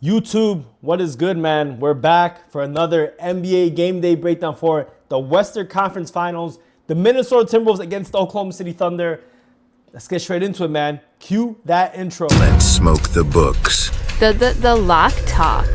YouTube, what is good, man? We're back for another NBA game day breakdown for the Western Conference Finals. The Minnesota Timberwolves against the Oklahoma City Thunder. Let's get straight into it, man. Cue that intro. Let's smoke the books. The lock talk.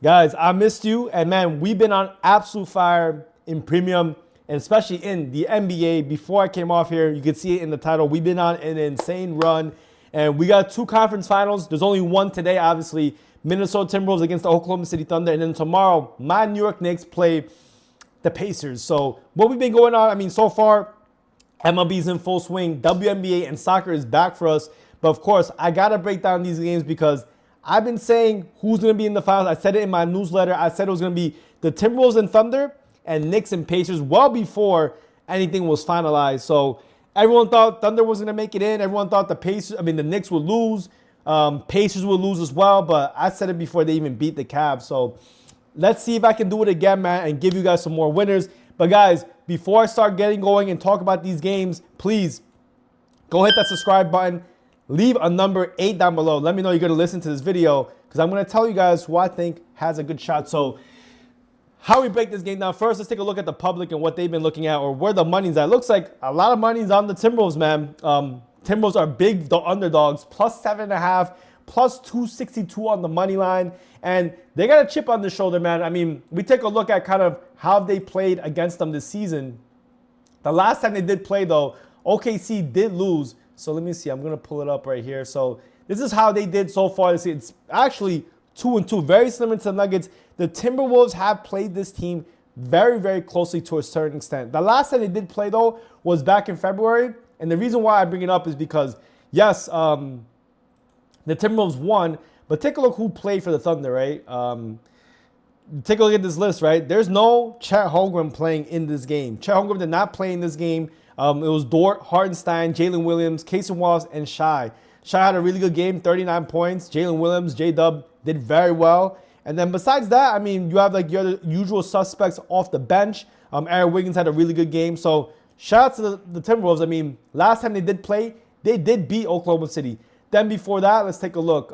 Guys, I missed you. And man, we've been on absolute fire in premium, and especially in the NBA. Before I came off here, you can see it in the title. We've been on an insane run. And we got two conference finals. There's only one today, obviously. Minnesota Timberwolves against the Oklahoma City Thunder. And then tomorrow, my New York Knicks play the Pacers. So what we've been going on, I mean, so far, MLB's in full swing. WNBA and soccer is back for us. But of course, I got to break down these games because I've been saying who's going to be in the finals. I said it in my newsletter. I said it was going to be the Timberwolves and Thunder and Knicks and Pacers well before anything was finalized. So everyone thought Thunder was going to make it in. Everyone thought the Knicks would lose. Pacers would lose as well. But I said it before they even beat the Cavs. So let's see if I can do it again, man, and give you guys some more winners. But guys, before I start getting going and talk about these games, please go hit that subscribe button. Leave a number 8 down below. Let me know you're going to listen to this video because I'm going to tell you guys who I think has a good shot. So how we break this game down. First, let's take a look at the public and what they've been looking at or where the money's at. It looks like a lot of money's on the Timberwolves, man. Timberwolves are big underdogs, plus 7.5, plus 262 on the money line. And they got a chip on their shoulder, man. I mean, we take a look at kind of how they played against them this season. The last time they did play, though, OKC did lose. So let me see. I'm going to pull it up right here. So this is how they did so far this season. It's actually 2-2, very similar to the Nuggets. The Timberwolves have played this team very, very closely to a certain extent. The last time they did play, though, was back in February. And the reason why I bring it up is because, yes, the Timberwolves won, but take a look who played for the Thunder, right? Take a look at this list, right? There's no Chet Holmgren playing in this game. Chet Holmgren did not play in this game. It was Dort, Hartenstein, Jalen Williams, Casey Wallace, and Shai. Shai had a really good game, 39 points. Jalen Williams, J-Dub did very well. And then besides that, I mean, you have like your usual suspects off the bench. Aaron Wiggins had a really good game. So shout out to the Timberwolves. I mean, last time they did play, they did beat Oklahoma City. Then before that, let's take a look.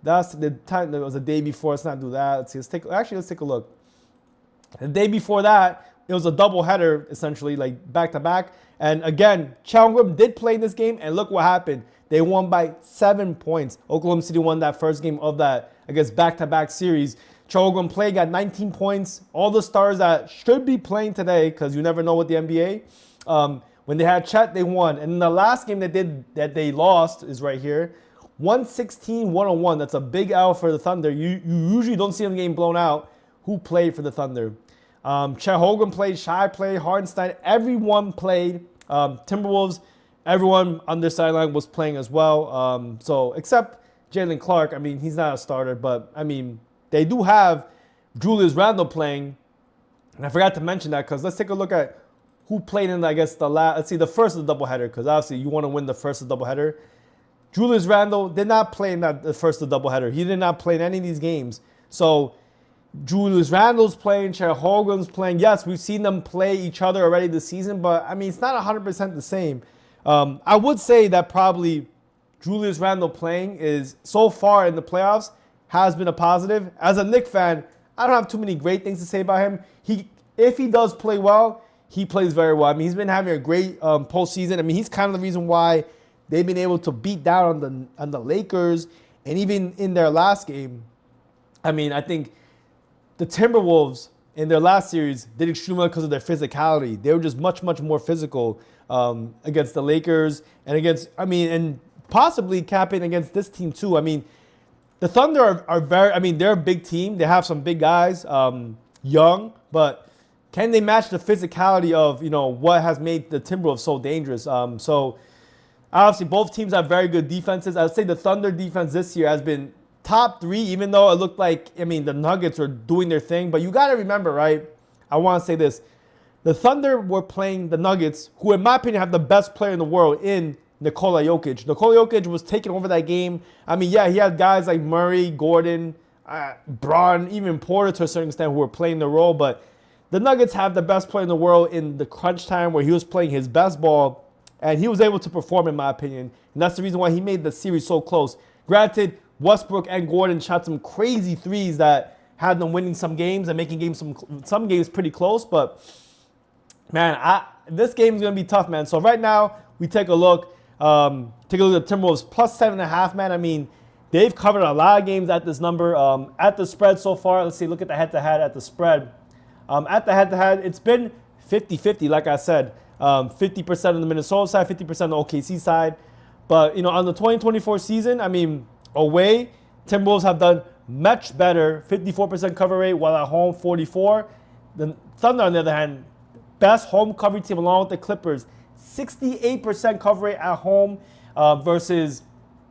That's the time. That was the day before. Let's not do that. Let's take a look. The day before that, it was a doubleheader, essentially, like back-to-back. And again, Chet did play in this game, and look what happened. They won by 7 points. Oklahoma City won that first game of that, I guess, back-to-back series. Chet played, got 19 points. All the stars that should be playing today, because you never know with the NBA, when they had Chet, they won. And the last game that they lost is right here. 116-101. That's a big L for the Thunder. You usually don't see them getting blown out. Who played for the Thunder? Chet Holmgren played, Shai played, Hartenstein, everyone played. Timberwolves, everyone on their sideline was playing as well. So except Jalen Clark, I mean, he's not a starter, but I mean, they do have Julius Randle playing. And I forgot to mention that because let's take a look at who played in, I guess, the first of the doubleheader, because obviously you want to win the first of the doubleheader. Julius Randle did not play in the first of the doubleheader. He did not play in any of these games. So Julius Randle's playing, Chet Holmgren's playing. Yes, we've seen them play each other already this season, but I mean, it's not 100% the same. I would say that probably Julius Randle playing is, so far in the playoffs, has been a positive. As a Knicks fan, I don't have too many great things to say about him. If he does play well, he plays very well. I mean, he's been having a great postseason. I mean, he's kind of the reason why they've been able to beat down on the Lakers, and even in their last game. I mean, I think the Timberwolves in their last series did extremely well because of their physicality. They were just much, much more physical against the Lakers and possibly capping against this team too. I mean, the Thunder are they're a big team. They have some big guys, young, but can they match the physicality of, what has made the Timberwolves so dangerous? So obviously both teams have very good defenses. I would say the Thunder defense this year has been top 3, even though it looked like, the Nuggets were doing their thing. But you got to remember, right? I want to say this. The Thunder were playing the Nuggets, who in my opinion have the best player in the world in Nikola Jokic. Nikola Jokic was taking over that game. I mean, yeah, he had guys like Murray, Gordon, Braun, even Porter to a certain extent who were playing the role. But the Nuggets have the best player in the world in the crunch time where he was playing his best ball. And he was able to perform, in my opinion. And that's the reason why he made the series so close. Granted, Westbrook and Gordon shot some crazy threes that had them winning some games and making games some games pretty close. But man, this game is gonna be tough, man. So right now we take a look. Take a look at the Timberwolves plus 7.5, man. I mean, they've covered a lot of games at this number. At the spread so far, let's see. Look at the head-to-head at the spread. At the head-to-head, it's been 50-50, like I said. 50% on the Minnesota side, 50% on the OKC side. But, on the 2024 season, I mean, away, Timberwolves have done much better, 54% cover rate, while at home, 44%. The Thunder, on the other hand, best home cover team along with the Clippers, 68% cover rate at home versus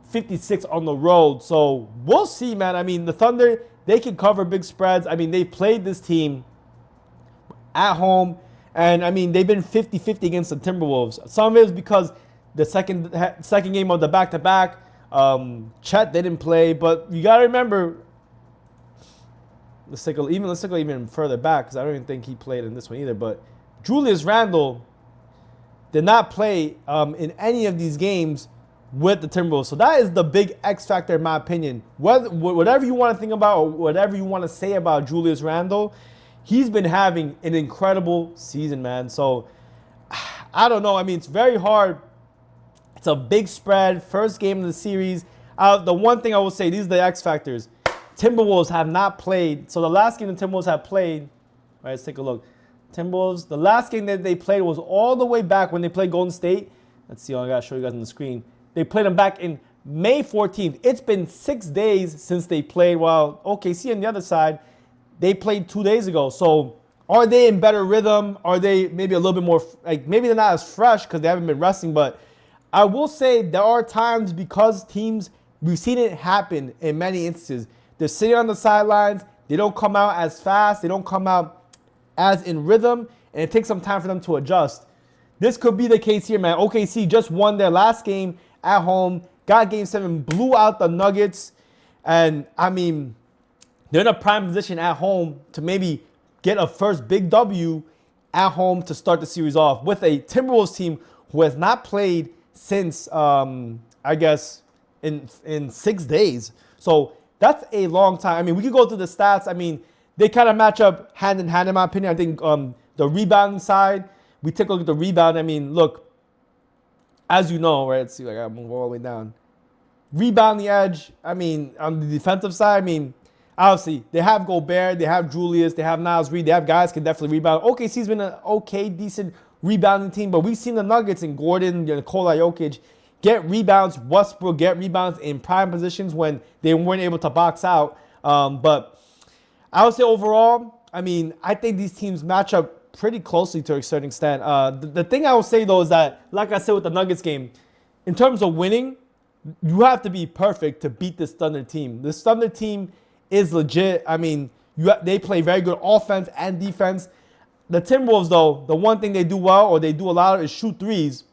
56 on the road. So we'll see, man. I mean, the Thunder, they can cover big spreads. I mean, they've played this team at home, and I mean, they've been 50-50 against the Timberwolves. Some of it is because the second game of the back-to-back, Chet didn't play, but you got to remember, let's go even further back because I don't even think he played in this one either, but Julius Randle did not play in any of these games with the Timberwolves. So that is the big X factor in my opinion. Whatever you want to think about or whatever you want to say about Julius Randle, he's been having an incredible season, man. So I don't know. I mean, it's very hard. It's a big spread. First game of the series. The one thing I will say, these are the X factors. Timberwolves have not played. So the last game the Timberwolves have played, all right, let's take a look. Timberwolves, the last game that they played was all the way back when they played Golden State. Let's see, I got to show you guys on the screen. They played them back in May 14th. It's been 6 days since they played, while OKC on the other side, they played 2 days ago. So are they in better rhythm? Are they maybe a little bit more, maybe they're not as fresh because they haven't been resting, but I will say there are times because teams, we've seen it happen in many instances. They're sitting on the sidelines. They don't come out as fast. They don't come out as in rhythm, and it takes some time for them to adjust. This could be the case here, man. OKC just won their last game at home, got Game 7, blew out the Nuggets, and I mean, they're in a prime position at home to maybe get a first big W at home to start the series off with a Timberwolves team who has not played since, I guess, in 6 days. So that's a long time. I mean, we could go through the stats. I mean, they kind of match up hand in hand, in my opinion. I think the rebounding side, we take a look at the rebound. I mean, look, as you know, right? Let's see, I got to move all the way down. Rebounding edge, I mean, on the defensive side, I mean, obviously, they have Gobert, they have Julius, they have Naz Reid, they have guys who can definitely rebound. OKC's been an okay, decent rebounding team, but we've seen the Nuggets and Gordon, Nikola Jokic get rebounds, Westbrook get rebounds in prime positions when they weren't able to box out. But I would say overall, I mean, I think these teams match up pretty closely to a certain extent. The thing I will say, though, is that, like I said with the Nuggets game, in terms of winning, you have to be perfect to beat this Thunder team. This Thunder team is legit. I mean, they play very good offense and defense. The Timberwolves, though, the one thing they do well or they do a lot of is shoot threes.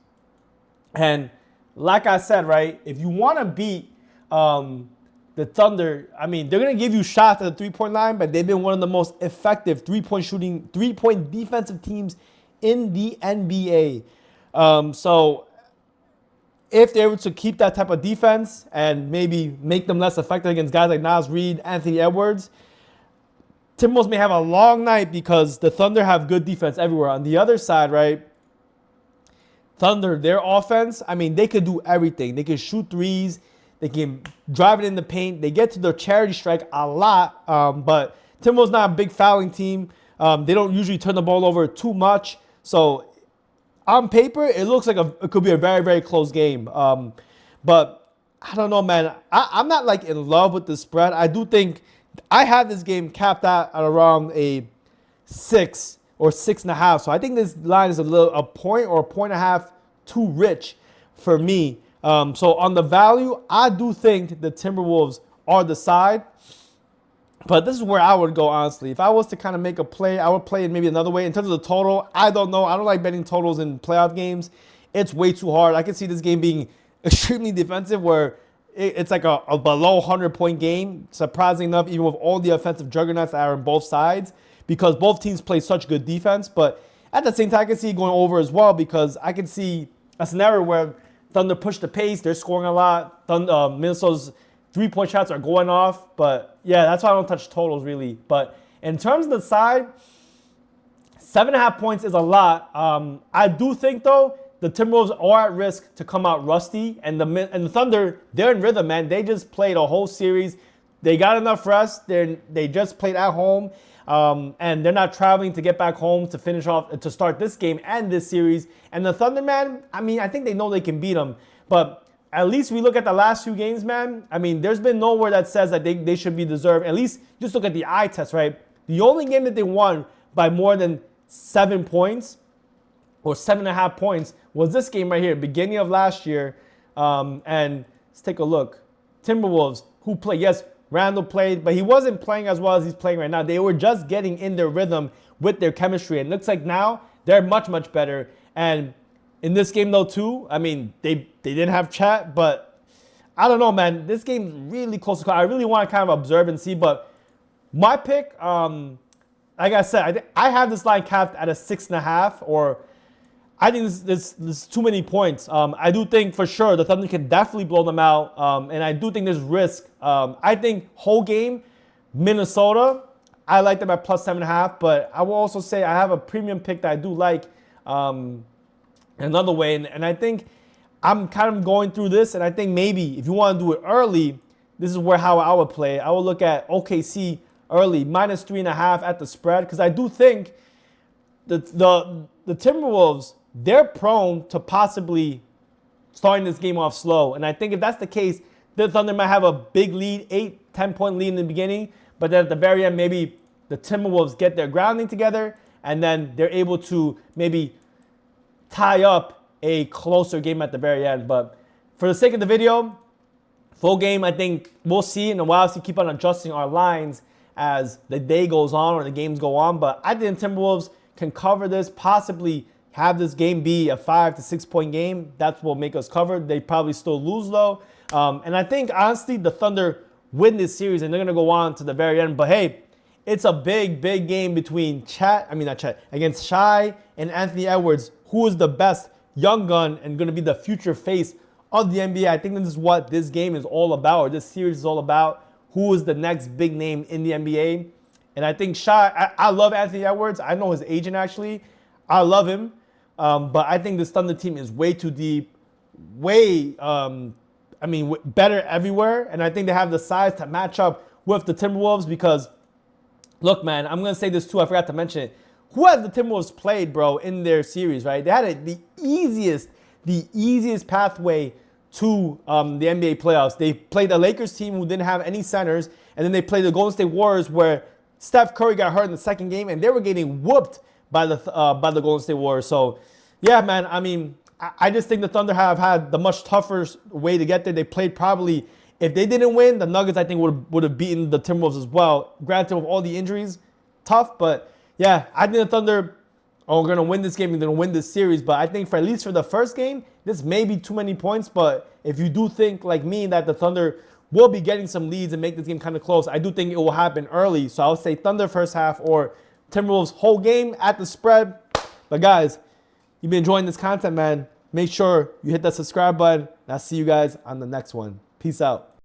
And like I said, right, if you want to beat the Thunder, I mean, they're going to give you shots at the three-point line, but they've been one of the most effective three-point defensive teams in the NBA. So if they're able to keep that type of defense and maybe make them less effective against guys like Naz Reid, Anthony Edwards, Timberwolves may have a long night because the Thunder have good defense everywhere. On the other side, right, Thunder, their offense, I mean, they could do everything. They can shoot threes. They can drive it in the paint. They get to the charity strike a lot, but Timberwolves not a big fouling team. They don't usually turn the ball over too much. So on paper, it looks like it could be a very, very close game. But I don't know, man. I'm not like in love with the spread. I do think I have this game capped at around a 6 or 6.5. So I think this line is a point or a point and a half too rich for me. So on the value, I do think the Timberwolves are the side. But this is where I would go, honestly. If I was to kind of make a play, I would play it maybe another way. In terms of the total, I don't know. I don't like betting totals in playoff games. It's way too hard. I can see this game being extremely defensive where it's like a below 100-point game, surprising enough, even with all the offensive juggernauts that are on both sides, because both teams play such good defense. But at the same time, I can see it going over as well because I can see a scenario where Thunder push the pace. They're scoring a lot. Minnesota's 3-point shots are going off. But yeah, that's why I don't touch totals really. But in terms of the side, 7.5 points is a lot. I do think though the Timberwolves are at risk to come out rusty, and the Thunder, they're in rhythm, man. They just played a whole series. They got enough rest. They just played at home, and they're not traveling to get back home to finish off to start this game and this series. And the Thunder, man, I mean, I think they know they can beat them, but at least we look at the last 2 games, man. I mean, there's been nowhere that says that they should be deserved. At least just look at the eye test, right? The only game that they won by more than 7 points or 7.5 points was this game right here, beginning of last year. And let's take a look. Timberwolves, who played, yes, Randall played, but he wasn't playing as well as he's playing right now. They were just getting in their rhythm with their chemistry. And it looks like now they're much, much better. And in this game, though, too, I mean, they didn't have chat, but I don't know, man. This game's really close to call. I really want to kind of observe and see. But my pick, like I said, I have this line capped at a 6.5, or I think there's too many points. I do think for sure the Thunder can definitely blow them out, and I do think there's risk. I think whole game, Minnesota, I like them at plus 7.5, but I will also say I have a premium pick that I do like another way, and I think I'm kind of going through this, and I think maybe if you want to do it early, this is how I would play. I would look at OKC early, minus 3.5 at the spread, because I do think the Timberwolves, they're prone to possibly starting this game off slow. And I think if that's the case, the Thunder might have a big lead, 8-10 point lead in the beginning, but then at the very end, maybe the Timberwolves get their grounding together, and then they're able to maybe tie up a closer game at the very end. But for the sake of the video, full game, I think we'll see, and we'll obviously keep on adjusting our lines as the day goes on or the games go on. But I think Timberwolves can cover this, possibly have this game be a 5 to 6 point game. That's what will make us cover. They probably still lose though. And I think honestly the Thunder win this series and they're gonna go on to the very end. But hey, it's a big game between against Shai and Anthony Edwards, who is the best young gun and gonna be the future face of the NBA. I think this is what this game is all about, or this series is all about. Who is the next big name in the NBA? And I think Shai, I love Anthony Edwards. I know his agent actually. I love him. But I think this Thunder team is way too deep, better everywhere. And I think they have the size to match up with the Timberwolves because, look, man, I'm going to say this too. I forgot to mention it. Who has the Timberwolves played, bro, in their series, right? They had the easiest pathway to the NBA playoffs. They played the Lakers team who didn't have any centers, and then they played the Golden State Warriors where Steph Curry got hurt in the second game, and they were getting whooped by the Golden State Warriors. So, yeah, man, I mean, I just think the Thunder have had the much tougher way to get there. They played probably, if they didn't win, the Nuggets, I think, would have beaten the Timberwolves as well. Granted, with all the injuries, tough, but yeah, I think the Thunder are going to win this game and they're going to win this series. But I think for at least for the first game, this may be too many points. But if you do think, like me, that the Thunder will be getting some leads and make this game kind of close, I do think it will happen early. So I would say Thunder first half or Timberwolves whole game at the spread. But guys, you've been enjoying this content, man. Make sure you hit that subscribe button. And I'll see you guys on the next one. Peace out.